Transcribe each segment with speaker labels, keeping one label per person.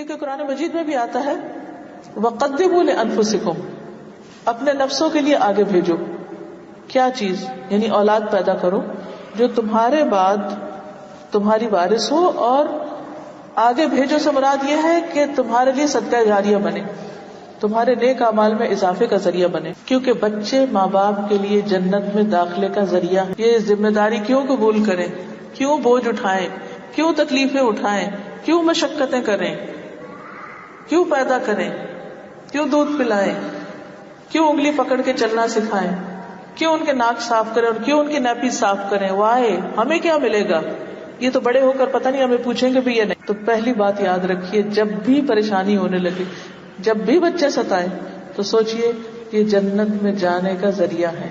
Speaker 1: کیونکہ قرآن مجید میں بھی آتا ہے وَقَدِّمُوا لِأَنفُسِكُمْ، اپنے نفسوں کے لیے آگے بھیجو. کیا چیز؟ یعنی اولاد پیدا کرو جو تمہارے بعد تمہاری وارث ہو، اور آگے بھیجو سے مراد یہ ہے کہ تمہارے لیے صدقہ جاریہ بنے، تمہارے نیک اعمال میں اضافے کا ذریعہ بنے. کیونکہ بچے ماں باپ کے لیے جنت میں داخلے کا ذریعہ. یہ ذمہ داری کیوں قبول کریں، کیوں بوجھ اٹھائیں، کیوں تکلیفیں اٹھائیں، کیوں مشقتیں کریں، کیوں پیدا کریں، کیوں دودھ پلائیں، کیوں انگلی پکڑ کے چلنا سکھائیں، کیوں ان کے ناک صاف کریں اور کیوں ان کی نیپی صاف کریں. وائے، ہمیں کیا ملے گا؟ یہ تو بڑے ہو کر پتہ نہیں ہمیں پوچھیں گے بھی یا نہیں. تو پہلی بات یاد رکھیے، جب بھی پریشانی ہونے لگے، جب بھی بچے ستائیں، تو سوچئے یہ جنت میں جانے کا ذریعہ ہے.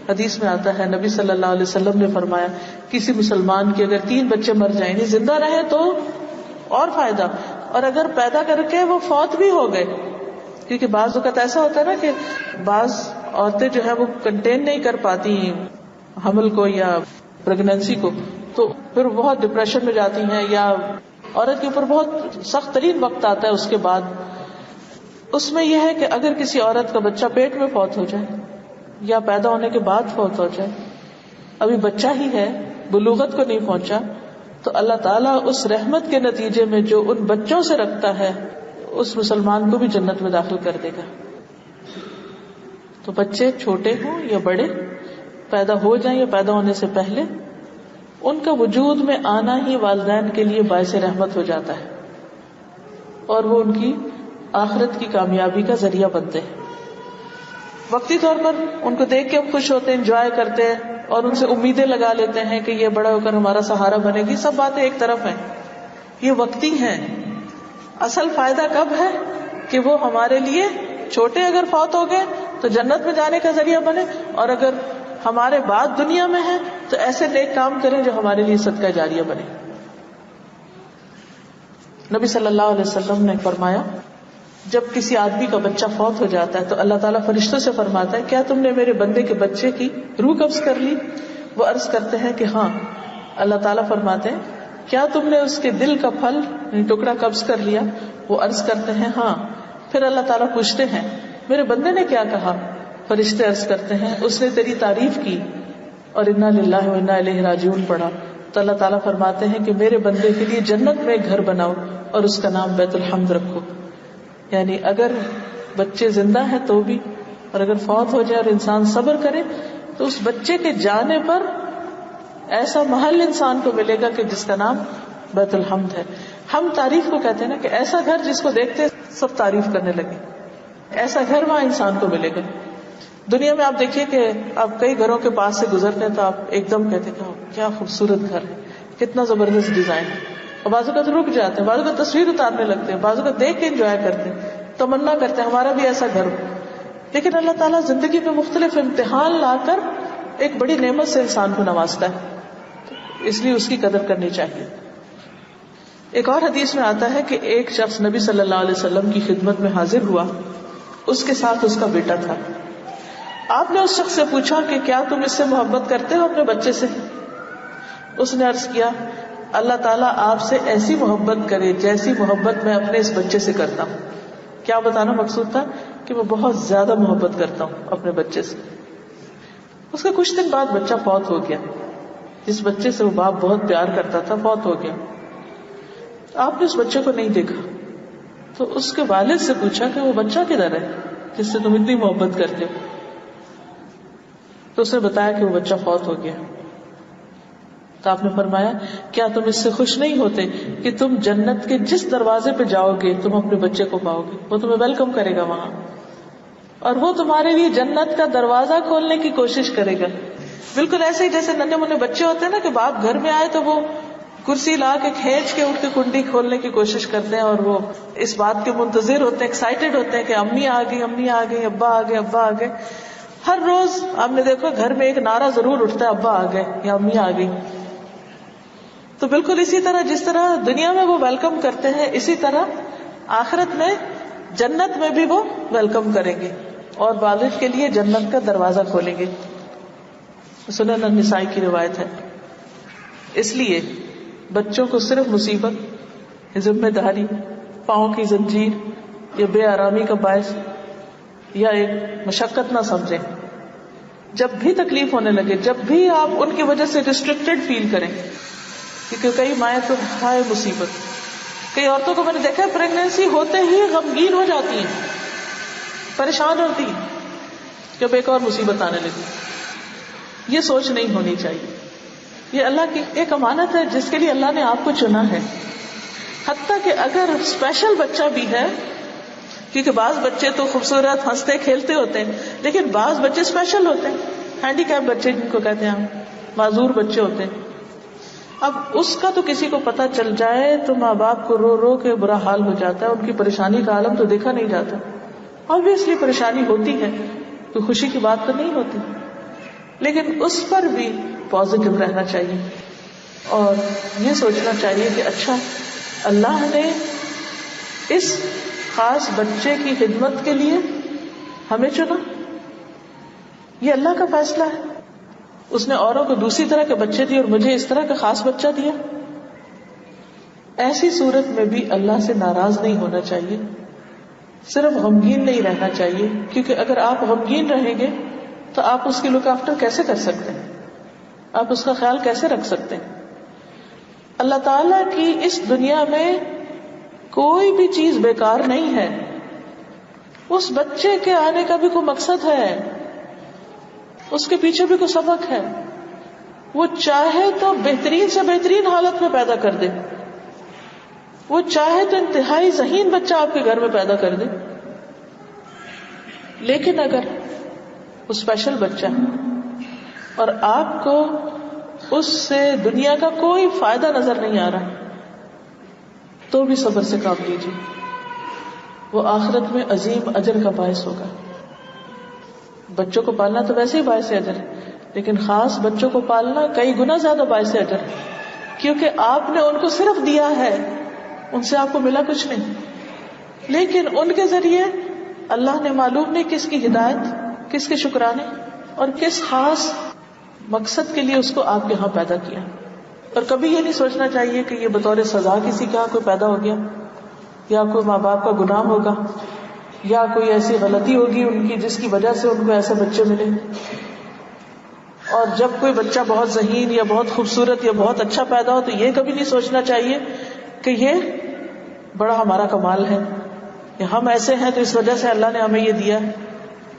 Speaker 1: حدیث میں آتا ہے نبی صلی اللہ علیہ وسلم نے فرمایا کسی مسلمان کے اگر 3 بچے مر جائیں، یعنی زندہ رہے تو اور فائدہ، اور اگر پیدا کر کے وہ فوت بھی ہو گئے، کیونکہ بعض اوقات ایسا ہوتا ہے نا کہ بعض عورتیں جو ہے وہ کنٹین نہیں کر پاتی حمل کو یا پریگنینسی کو، تو پھر بہت ڈپریشن میں جاتی ہیں، یا عورت کے اوپر بہت سخت ترین وقت آتا ہے اس کے بعد. اس میں یہ ہے کہ اگر کسی عورت کا بچہ پیٹ میں فوت ہو جائے یا پیدا ہونے کے بعد فوت ہو جائے، ابھی بچہ ہی ہے، بلوغت کو نہیں پہنچا، تو اللہ تعالیٰ اس رحمت کے نتیجے میں جو ان بچوں سے رکھتا ہے اس مسلمان کو بھی جنت میں داخل کر دے گا. تو بچے چھوٹے ہوں یا بڑے، پیدا ہو جائیں یا پیدا ہونے سے پہلے، ان کا وجود میں آنا ہی والدین کے لیے باعث رحمت ہو جاتا ہے، اور وہ ان کی آخرت کی کامیابی کا ذریعہ بنتے ہیں. وقتی طور پر ان کو دیکھ کے ہم خوش ہوتے ہیں، انجوائے کرتے ہیں، اور ان سے امیدیں لگا لیتے ہیں کہ یہ بڑا ہو کر ہمارا سہارا بنے گی. سب باتیں ایک طرف ہیں، یہ وقتی ہیں. اصل فائدہ کب ہے کہ وہ ہمارے لیے چھوٹے اگر فوت ہو گئے تو جنت میں جانے کا ذریعہ بنے، اور اگر ہمارے بعد دنیا میں ہے تو ایسے نیک کام کریں جو ہمارے لیے صدقہ جاریہ بنے. نبی صلی اللہ علیہ وسلم نے فرمایا جب کسی آدمی کا بچہ فوت ہو جاتا ہے تو اللہ تعالیٰ فرشتوں سے فرماتا ہے کیا تم نے میرے بندے کے بچے کی روح قبض کر لی؟ وہ عرض کرتے ہیں کہ ہاں. اللہ تعالیٰ فرماتے ہیں کیا تم نے اس کے دل کا پھل ٹکڑا قبض کر لیا؟ وہ عرض کرتے ہیں ہاں. پھر اللہ تعالیٰ پوچھتے ہیں میرے بندے نے کیا کہا؟ فرشتے عرض کرتے ہیں اس نے تیری تعریف کی اور انا للہ و انا الیہ راجعون پڑھا. تو اللہ تعالیٰ فرماتے ہیں کہ میرے بندے کے لیے جنت میں ایک گھر بناؤ اور اس کا نام بیت الحمد رکھو. یعنی اگر بچے زندہ ہیں تو بھی، اور اگر فوت ہو جائے اور انسان صبر کرے تو اس بچے کے جانے پر ایسا محل انسان کو ملے گا کہ جس کا نام بیت الحمد ہے. ہم تعریف کو کہتے ہیں نا کہ ایسا گھر جس کو دیکھتے سب تعریف کرنے لگے، ایسا گھر وہاں انسان کو ملے گا. دنیا میں آپ دیکھیے کہ آپ کئی گھروں کے پاس سے گزرتے ہیں تو آپ ایک دم کہتے ہیں کیا خوبصورت گھر ہے، کتنا زبردست ڈیزائن ہے، اور بعض اوقات رک جاتے ہیں، بعض اوقات تصویر اتارنے لگتے ہیں، بعض اوقات دیکھ کے انجوائے کرتے ہیں، تمنا کرتے ہیں ہمارا بھی ایسا گھر ہو. لیکن اللہ تعالیٰ زندگی میں مختلف امتحان لا کر ایک بڑی نعمت سے انسان کو نوازتا ہے، اس لیے اس کی قدر کرنی چاہیے. ایک اور حدیث میں آتا ہے کہ ایک شخص نبی صلی اللہ علیہ وسلم کی خدمت میں حاضر ہوا، اس کے ساتھ اس کا بیٹا تھا. آپ نے اس شخص سے پوچھا کہ کیا تم اس سے محبت کرتے ہو اپنے بچے سے؟ اس نے عرض کیا اللہ تعالیٰ آپ سے ایسی محبت کرے جیسی محبت میں اپنے اس بچے سے کرتا ہوں. کیا بتانا مقصود تھا کہ میں بہت زیادہ محبت کرتا ہوں اپنے بچے سے. اس کے کچھ دن بعد بچہ فوت ہو گیا. جس بچے سے وہ باپ بہت پیار کرتا تھا فوت ہو گیا. آپ نے اس بچے کو نہیں دیکھا تو اس کے والد سے پوچھا کہ وہ بچہ کدھر ہے جس سے تم اتنی محبت کرتے ہو؟ تو اس نے بتایا کہ وہ بچہ فوت ہو گیا. تو آپ نے فرمایا کیا تم اس سے خوش نہیں ہوتے کہ تم جنت کے جس دروازے پہ جاؤ گے تم اپنے بچے کو پاؤ گے، وہ تمہیں ویلکم کرے گا وہاں، اور وہ تمہارے لیے جنت کا دروازہ کھولنے کی کوشش کرے گا. بالکل ایسے ہی جیسے ننھے منھے بچے ہوتے ہیں نا کہ باپ گھر میں آئے تو وہ کرسی لا کے کھینچ کے اٹھ کے کنڈی کھولنے کی کوشش کرتے ہیں، اور وہ اس بات کے منتظر ہوتے ہیں، ایکسائٹیڈ ہوتے ہیں کہ امی آ گئی، امی آ گئی، ابا آ گئے، ابا آ گئے. ہر روز آپ نے دیکھو گھر میں ایک نعرہ ضرور اٹھتا ہے ابا آ گئے یا امی آ گئی. تو بالکل اسی طرح جس طرح دنیا میں وہ ویلکم کرتے ہیں اسی طرح آخرت میں جنت میں بھی وہ ویلکم کریں گے اور والد کے لیے جنت کا دروازہ کھولیں گے. سنن النسائی کی روایت ہے. اس لیے بچوں کو صرف مصیبت ذمہ داری، پاؤں کی زنجیر یا بے آرامی کا باعث یا ایک مشقت نہ سمجھیں. جب بھی تکلیف ہونے لگے، جب بھی آپ ان کی وجہ سے ریسٹرکٹیڈ فیل کریں، کیونکہ کئی مائیں تو ہائے مصیبت، کئی عورتوں کو میں نے دیکھا ہے پریگنینسی ہوتے ہی غمگین ہو جاتی ہیں، پریشان ہوتی ہیں جب ایک اور مصیبت آنے لگی. یہ سوچ نہیں ہونی چاہیے. یہ اللہ کی ایک امانت ہے جس کے لیے اللہ نے آپ کو چنا ہے. حتیٰ کہ اگر اسپیشل بچہ بھی ہے، کیونکہ بعض بچے تو خوبصورت ہنستے کھیلتے ہوتے ہیں، لیکن بعض بچے اسپیشل ہوتے ہیں، ہینڈی کیپ بچے جن کو کہتے ہیں ہم، معذور بچے ہوتے ہیں. اب اس کا تو کسی کو پتہ چل جائے تو ماں باپ کو رو رو کے برا حال ہو جاتا ہے. ان کی پریشانی کا عالم تو دیکھا نہیں جاتا. obviously پریشانی ہوتی ہے، کوئی خوشی کی بات تو نہیں ہوتی، لیکن اس پر بھی پازیٹو رہنا چاہیے اور یہ سوچنا چاہیے کہ اچھا اللہ نے اس خاص بچے کی خدمت کے لیے ہمیں چنا، یہ اللہ کا فیصلہ ہے. اس نے اوروں کو دوسری طرح کے بچے دیے اور مجھے اس طرح کا خاص بچہ دیا. ایسی صورت میں بھی اللہ سے ناراض نہیں ہونا چاہیے، صرف غمگین نہیں رہنا چاہیے، کیونکہ اگر آپ غمگین رہیں گے تو آپ اس کی لک آفٹر کیسے کر سکتے ہیں، آپ اس کا خیال کیسے رکھ سکتے ہیں. اللہ تعالیٰ کی اس دنیا میں کوئی بھی چیز بیکار نہیں ہے. اس بچے کے آنے کا بھی کوئی مقصد ہے، اس کے پیچھے بھی کوئی سبق ہے. وہ چاہے تو بہترین سے بہترین حالت میں پیدا کر دے، وہ چاہے تو انتہائی ذہین بچہ آپ کے گھر میں پیدا کر دے، لیکن اگر وہ اسپیشل بچہ اور آپ کو اس سے دنیا کا کوئی فائدہ نظر نہیں آ رہا تو بھی صبر سے کام لیجیے، وہ آخرت میں عظیم اجر کا باعث ہوگا. بچوں کو پالنا تو ویسے ہی باعث اجر ہے، لیکن خاص بچوں کو پالنا کئی گنا زیادہ باعث اجر ہے، کیونکہ آپ نے ان کو صرف دیا ہے، ان سے آپ کو ملا کچھ نہیں، لیکن ان کے ذریعے اللہ نے معلوم نہیں کس کی ہدایت، کس کے شکرانے اور کس خاص مقصد کے لیے اس کو آپ کے ہاں پیدا کیا. اور کبھی یہ نہیں سوچنا چاہیے کہ یہ بطور سزا کسی کے ہاں کوئی پیدا ہو گیا، یا کوئی ماں باپ کا گناہ ہوگا، یا کوئی ایسی غلطی ہوگی ان کی جس کی وجہ سے ان کو ایسے بچے ملے. اور جب کوئی بچہ بہت ذہین یا بہت خوبصورت یا بہت اچھا پیدا ہو تو یہ کبھی نہیں سوچنا چاہیے کہ یہ بڑا ہمارا کمال ہے یا ہم ایسے ہیں تو اس وجہ سے اللہ نے ہمیں یہ دیا.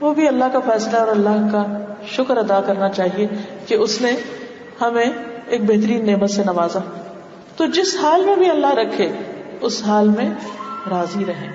Speaker 1: وہ بھی اللہ کا فیصلہ اور اللہ کا شکر ادا کرنا چاہیے کہ اس نے ہمیں ایک بہترین نعمت سے نوازا. تو جس حال میں بھی اللہ رکھے اس حال میں راضی رہیں.